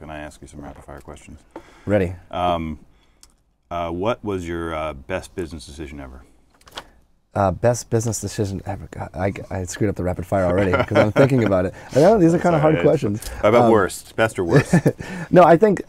can I ask you some rapid fire questions? Ready. What was your best business decision ever? Best business decision ever. God, I screwed up the rapid fire already because I'm thinking about it. I know these are kind of hard questions. How about worst? Best or worst? No, I think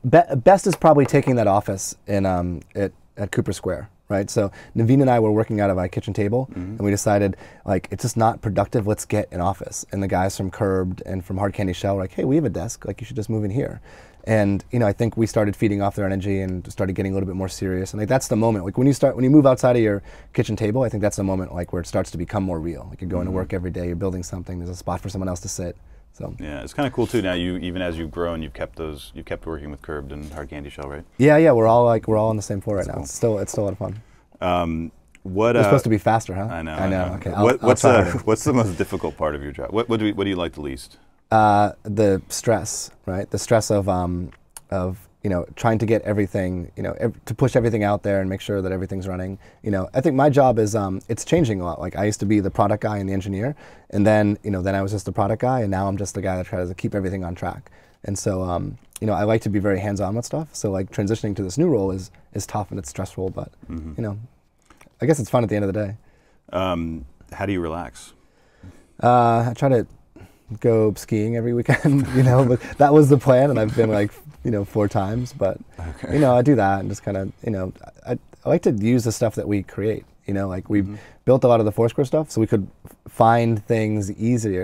best is probably taking that office in at Cooper Square. Right, so Naveen and I were working out of our kitchen table, and we decided, like, it's just not productive. Let's get an office. And the guys from Curbed and from Hard Candy Shell were like, hey, we have a desk. Like, you should just move in here. And I think we started feeding off their energy and started getting a little bit more serious. And like that's the moment. Like when you move outside of your kitchen table, I think that's the moment like where it starts to become more real. Like you're going to work every day, you're building something. There's a spot for someone else to sit. So yeah, it's kind of cool too. Now even as you've grown, you've kept working with Curbed and Hard Candy Shell, right? Yeah, we're all on the same floor right now. Cool. It's still a lot of fun. We're supposed to be faster, huh? I know. Okay. What's the most difficult part of your job? What do you like the least? The stress, right? The stress of trying to get everything, to push everything out there and make sure that everything's running. I think my job is it's changing a lot. Like I used to be the product guy and the engineer, and then then I was just the product guy, and now I'm just the guy that tries to keep everything on track. And so I like to be very hands-on with stuff. So like transitioning to this new role is tough and it's stressful, but I guess it's fun at the end of the day. How do you relax? I try to go skiing every weekend, but that was the plan, and I've been like 4 times, but okay. I do that and just kind of I like to use the stuff that we create. Like we built a lot of the Foursquare stuff, so we could find things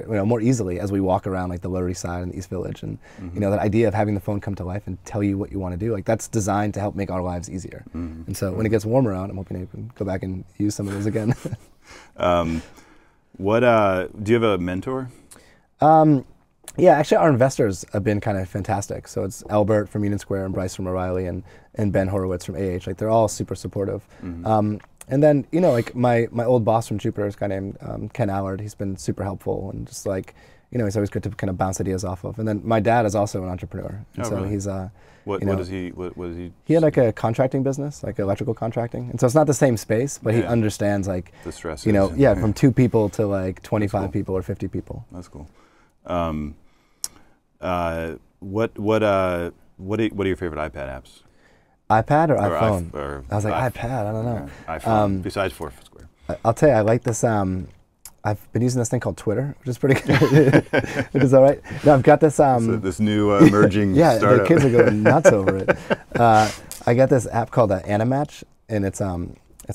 more easily as we walk around like the Lower East Side and the East Village, and that idea of having the phone come to life and tell you what you want to do, like that's designed to help make our lives easier. And so when it gets warmer out, I'm hoping I can go back and use some of those again. Do you have a mentor? Yeah, actually our investors have been kind of fantastic. So it's Albert from Union Square and Bryce from O'Reilly and Ben Horowitz from AH. Like they're all super supportive. And then, like my old boss from Jupiter is a guy named Ken Allard. He's been super helpful and just like, he's always good to kind of bounce ideas off of. And then my dad is also an entrepreneur. And so really? He's what does he He had like a contracting business, like electrical contracting. And so it's not the same space, but he understands like the stress. From 2 people to like 25 cool. people or 50 people. That's cool. What are your favorite iPad apps? iPad or iPhone? I was like, iPad, I don't know. Yeah, iPhone, besides Foursquare. I'll tell you, I like this, I've been using this thing called Twitter, which is pretty good. It is all right. No, I've got this... this new emerging startup. The kids are going nuts over it. I got this app called Animatch, and it's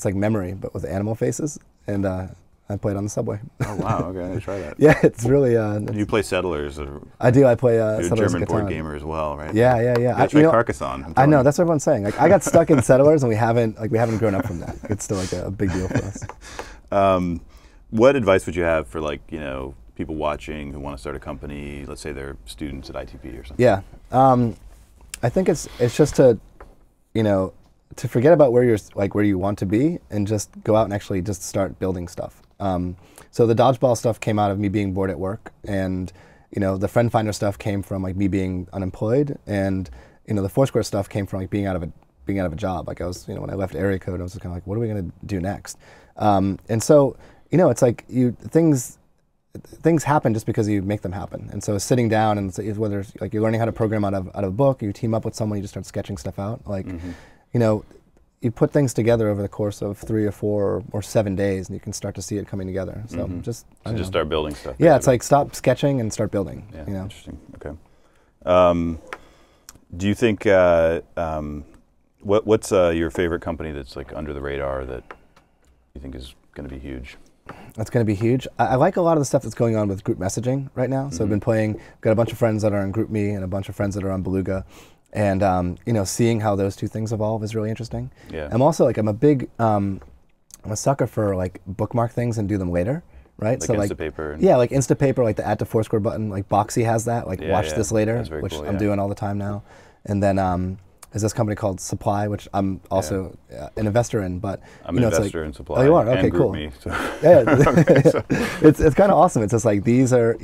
like memory, but with animal faces, and I play it on the subway. Oh wow! Okay, I'm gonna try that. Yeah, it's really. You play Settlers? I do. I play Settlers. You're a German board Catan. gamer as well, right? Yeah. I try Carcassonne. I know that's what everyone's saying. Like I got stuck in Settlers, and we haven't grown up from that. It's still like a big deal for us. What advice would you have for people watching who want to start a company? Let's say they're students at ITP or something. Yeah, I think it's just to to forget about where you want to be and just go out and actually just start building stuff. So the dodgeball stuff came out of me being bored at work, and the friend finder stuff came from like me being unemployed, and the Foursquare stuff came from like being out of a job. Like I was when I left Area Code, I was just kind of like, what are we going to do next? And so it's like things happen just because you make them happen. And so sitting down and whether it's like you're learning how to program out of a book, you team up with someone, you just start sketching stuff out. Like you put things together over the course of 3 or 4 or 7 days, and you can start to see it coming together. So just start building stuff. Yeah, it's like stop sketching and start building. Yeah, interesting. Okay. Do you think what's your favorite company that's like under the radar that you think is going to be huge? That's going to be huge. I like a lot of the stuff that's going on with group messaging right now. So I've been got a bunch of friends that are on GroupMe and a bunch of friends that are on Beluga. And seeing how those 2 things evolve is really interesting. Yeah. I'm also like I'm a sucker for like bookmark things and do them later, right? Like so Instapaper. Like Instapaper, like the Add to Foursquare button. Like Boxy has that. Like watch this later, which cool, I'm doing all the time now. And then there's this company called Supply, which I'm also an investor in. But I'm an investor in Supply. Oh, you are? Okay, cool. Me, so. Yeah, it's kind of awesome. It's just like these are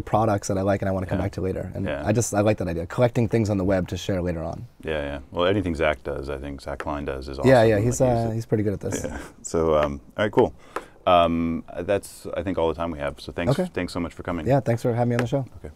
products that I like and I want to come back to later. And I like that idea, collecting things on the web to share later on. Yeah. Well, anything Zach does, I think Zach Klein does, is awesome. Yeah. He's pretty good at this. Yeah. So all right, cool. That's I think all the time we have. So thanks so much for coming. Yeah, thanks for having me on the show. Okay.